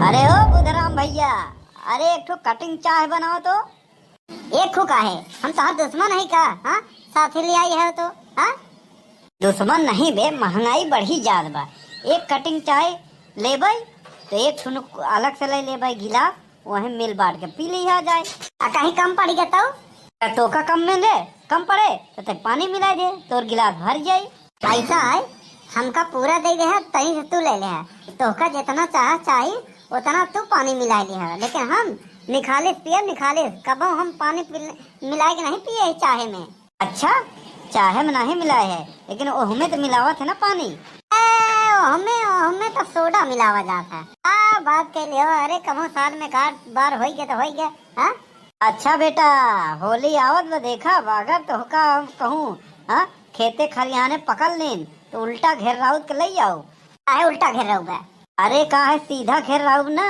अरे ओ बुधराम भैया, अरे एक ठो कटिंग चाय बनाओ तो। एक ठो का है, हम तो दुश्मन है का? हाँ, साथी ले आई है तो। हाँ, दुश्मन नहीं बे, महंगाई बढ़ी जात बा। एक कटिंग चाय ले भाई तो एक ठो अलग से ले भाई गिलास, वहीं मिल बांट के पी लिया जाए। कहीं कम पड़ गया तो का कम में ले, कम पड़े तो पानी मिला दे तो गिलास भर जाए। ऐसा है, हमका पूरा दे दे है, तही से तू ले ले है। तो का जितना चाहिए उतना तू पानी मिला ले है, लेकिन हम निखालिस पिए, निखालिस कबो हम पानी मिला के नहीं पिए चाहे में। अच्छा, चाहे में नहीं मिलाए है, लेकिन ओहमे तो मिलावत है ना पानी। हमें तो सोडा मिलावा जाता है। बात कह लियो, अरे कमो साल में एक बार हो गया तो हो गया। हाँ, अच्छा बेटा, होली आवत में देखा अगर तो का कहूँ, हाँ, खेते खलिहाने पकड़ लेन तो उल्टा घेर राउत के ले आओ। काहे उल्टा घेर राउत? अरे का है, सीधा घेर राउत ना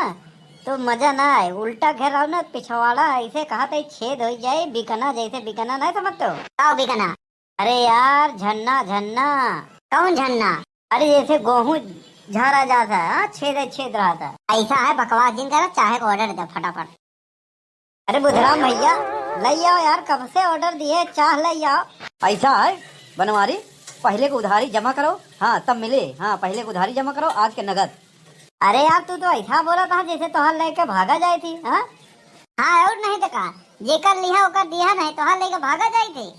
तो मजा ना आए, उल्टा घेर राउत ना पिछवाड़ा ऐसे कहा था छेद हो जाए, बिकना जैसे बिकना नहीं समझते हो? क्या बिकना? अरे यार झन्ना झन्ना। कौन झन्ना? अरे जैसे गेहूँ झारा जाता है, छेद छेद रहा था। ऐसा है बकवास जिन करा, चाहे ऑर्डर दे फटाफट। अरे बुधराम भैया ले आओ यार, कब से ऑर्डर दिए, चाह ले आओ। ऐसा है बनवारी, पहले को उधारी जमा करो, हाँ तब मिले। हाँ, पहले को उधारी जमा करो, आज के नगद। अरे यार तू तो ऐसा बोला था जैसे तोहर लेके भागा जाए थी। हाँ हाँ, और नहीं तो कहा जेकर लिया ओकर दिया नहीं, तोहर लेके भागा जाए थी।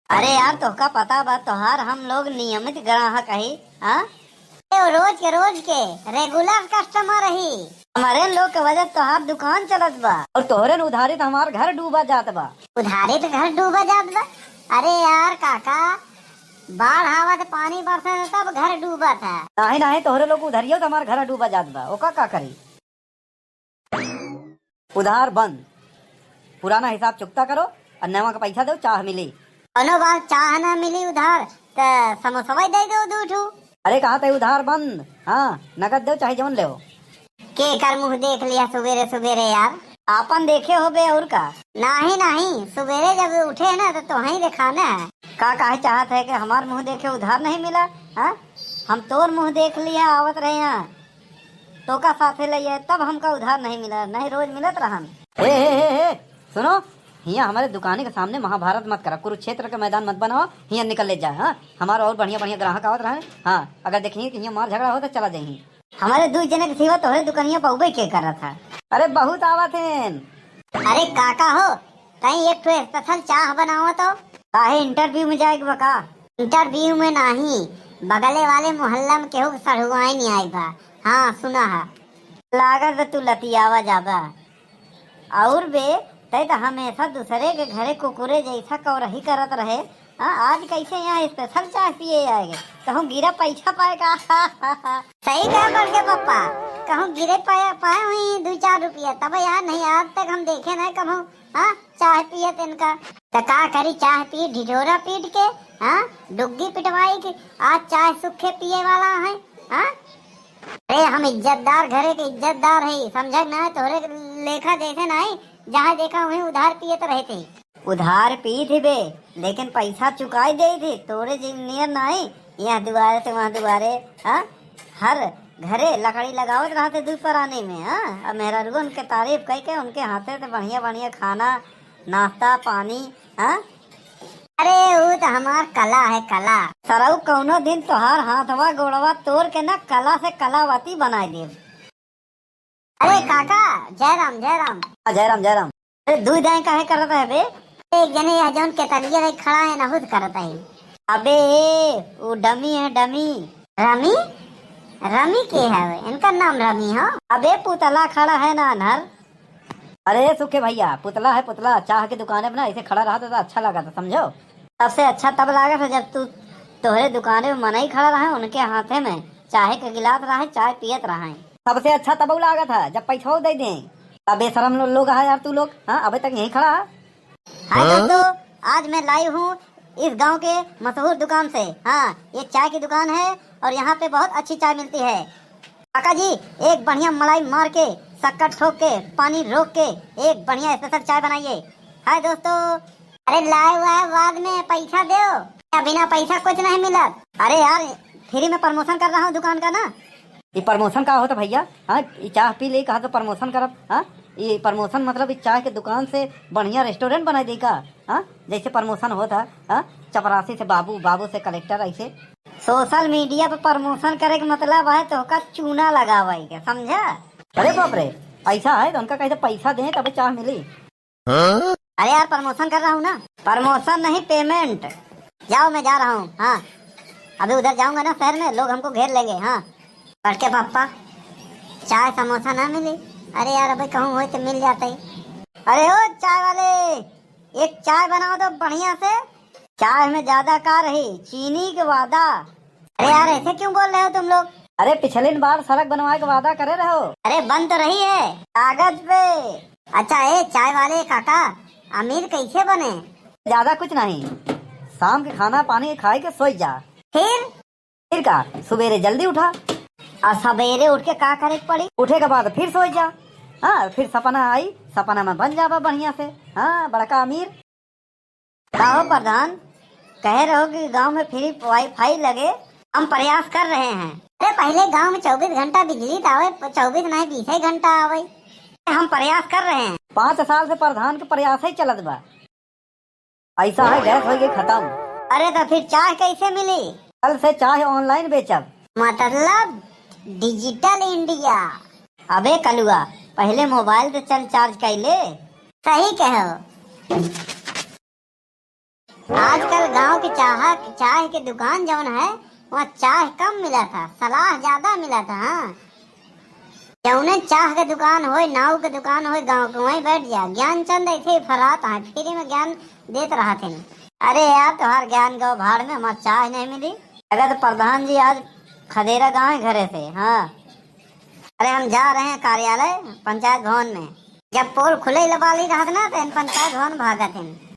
अरे यार तोहका पता बा, तोहार हम लोग नियमित ग्राहक है। हाँ, रोज के रेगुलर कस्टमर रही, हमारे लोग के वजह तोहार दुकान चलत बा। और तोहरे उधारी तो हमार घर डूबा जात बा। उधारी तो घर डूबा जात बा? अरे यार काका, बाढ़ आवा तो पानी बरसे तब घर डूबा था। नहीं नहीं, तोहरे लोग उधारियो तो हमार घर डूबा जात बा, ओका का करी? उधार बंद, पुराना हिसाब चुकता करो और नवा का पैसा दो, चाह मिली। कोनो बात चाह ना मिली उधार तो समोसा दे दो दू ठू। अरे कहा था उधार बंद, हाँ नगद दो चाहे जवन ले। के कर मुँह देख लिया सवेरे सवेरे यार? आपन देखे हो बे और का? नहीं, सवेरे जब उठे ना तो ही दिखाना है। का काहे चाहत है कि हमार मुँह देखे उधार नहीं मिला? हाँ, हम तोर मुँह देख लिया आवत रहे यहाँ, तो का साथे ले तब हमका उधार नहीं मिला, नहीं रोज मिलत रहन। हे सुनो, यहाँ हमारे दुकाने के सामने महाभारत मत करा, कुरुक्षेत्र का मैदान मत बनाओ, यहाँ निकल ले जा। हाँ, हमारा और बढ़िया बढ़िया ग्राहक आवत रहे। हाँ, अगर देखेंगे कि यहाँ मार झगड़ा हो तो चला जाएंगे। हमारे दू जने के सिवा तोहरे दुकानिया पहुबे के कर रहा था। अरे बहुत आवत है। अरे काका हो, कहीं एक स्पेशल चाह बनाओ तो। काहे इंटरव्यू में जाएगा बका? इंटरव्यू में नहीं, बगले वाले मोहल्ला में केहू सढ़ुआई नहीं आई बा। हाँ सुना है, लागत तू लतियावा जाबा। और बे तय तो हमेशा दूसरे के घरे कुकुरे जैसा कौरही करत रहे। हाँ, आज कैसे यहाँ स्पेशल चाय पिए आएंगे, कहूँ गिरा पैसा पाएगा। सही कहा कर के पापा, कहूँ गिरे पाए हुई 2-4 रुपया, तब यार नहीं आज तक हम देखे नहीं कहूँ। हाँ, चाय पिए तिनका तो का करी, चाय पी ढिढोरा पीट के, हाँ डुग्गी पिटवाई के आज चाय सूखे पिए वाला है। हाँ, अरे हम इज्जतदार घरे के इज्जतदार है, समझ ना? तोरे लेखा जैसे नहीं, जहाँ देखा वहीं उधार पिए तो रहते। उधार पी थी बे, लेकिन पैसा चुकाई दे थे, तोरे नियर नहीं, यहाँ दुआरे से वहाँ दुआरे। हाँ, हर घरे लकड़ी लगावत रहते दूध पर आने में। हाँ, अब मेहरा रुगन उनके तारीफ कह के उनके हाथे से बढ़िया बढ़िया खाना नाश्ता पानी। हाँ, अरे वो तो हमार कला है, कला। सरऊ कौनो दिन तोहार हाथवा गोड़वा तोड़ के ना कला से कलावती बनाए दे। अरे काका, जय राम जय राम। जय राम जय राम। अरे दूध दाएं काहे करता है बे? एक जने यहाँ जौन के तलिए खड़ा है ना, खुद करता है। अबे वो डमी है, डमी। रमी? रमी के है वे? इनका नाम रमी है? अबे पुतला खड़ा है ना अनहर। अरे सुखे भैया, पुतला है पुतला, चाह की दुकान बना ऐसे खड़ा रहा तो अच्छा लगा था, समझो? सबसे अच्छा तब लगा था जब तोहरे दुकाने में मनाई खड़ा रहा, उनके हाथे में चाय का गिलास रहा, चाय पियत रहा। सबसे अच्छा तब लगा था जब पैसा दे दें। अब बेशरम लोग है यार तू लोग। हाँ, अभी तक यही खड़ा है। हाय दोस्तों, आज मैं लाइव हूँ इस गांव के मशहूर दुकान से। हाँ, ये चाय की दुकान है और यहाँ पे बहुत अच्छी चाय मिलती है। काका जी, एक बढ़िया मलाई मार के, शक्कर ठोक के, पानी रोक के एक बढ़िया स्पेशल चाय बनाइए। हाय दोस्तों, अरे लाइव है, बाद में पैसा दो, बिना पैसा कुछ नहीं मिला। अरे यार फ्री में प्रमोशन कर रहा हूँ दुकान का ना। ये प्रमोशन का होता भैया? हाँ, ये चाह पी ले कहा तो प्रमोशन करब। हाँ, ये प्रमोशन मतलब इस चाय के दुकान से बढ़िया रेस्टोरेंट बना देगा। हाँ, जैसे प्रमोशन होता। हाँ, चपरासी से बाबू, बाबू से कलेक्टर, ऐसे सोशल मीडिया पे प्रमोशन करे के मतलब है तो का चूना लगावाई के, समझा? अरे बाप रे, ऐसा है तो उनका कैसे पैसा दें तभी चाह मिली। अरे यार प्रमोशन कर रहा हूँ ना। प्रमोशन नहीं, पेमेंट। जाओ मैं जा रहा हूँ। हाँ, अभी उधर जाऊंगा ना शहर में, लोग हमको घेर लेंगे। हाँ, पढ़ के पापा चाय समोसा ना मिली। अरे यार अभी कहूँ हो तो मिल जाता ही। अरे ओ चाय वाले, एक चाय बनाओ तो बढ़िया से। चाय में ज्यादा का रही, चीनी के वादा। अरे यार ऐसे क्यों बोल रहे हो तुम लोग? अरे पिछले बार सड़क बनवाए का वादा करे रहो। अरे बन तो रही है कागज पे। अच्छा ए चाय वाले काका, अमीर कैसे बने? ज्यादा कुछ नहीं, शाम के खाना पानी खाए के सोई जा। फिर का सवेरे जल्दी उठा और सवेरे उठ के का करे पड़ी? उठे के बाद फिर सोई जा। हाँ, फिर सपना आई, सपना में बन जावा बढ़िया से। हाँ, बड़का अमीर। कहो प्रधान, कह रहे हो कि गांव में फ्री वाईफाई लगे, हम प्रयास कर रहे हैं। अरे पहले गांव में 24 घंटा बिजली आवे, 24 नहीं 20 घंटा आवे। हम प्रयास कर रहे हैं। 5 साल से प्रधान के प्रयास ही चलत बा। ऐसा है गैस हो गई खत्म। अरे तो फिर चाय कैसे मिली? कल से चाय ऑनलाइन बेचब। मतलब डिजिटल इंडिया। अबे कलुआ, पहले मोबाइल से चल चार्ज कर ले। सही कहो। आजकल गांव की चाय की दुकान जौन है वहाँ चाय कम मिला था, सलाह ज्यादा मिला था। हाँ, जौने चाह के दुकान हो, नाव के दुकान हो, गांव के वहीं बैठ जा। ज्ञानचंद ऐसे ही फराता है, फ्री में ज्ञान देते रहा थे। अरे यार तुम्हार ज्ञान गो भाड़ में, हमारे चाय नहीं मिली। अगर तो प्रधान जी आज खदेरा गाँव है घरे से। हाँ, अरे हम जा रहे हैं कार्यालय पंचायत भवन में। जब पोल खुले वाली रहा ना तो पंचायत भवन भागा थे।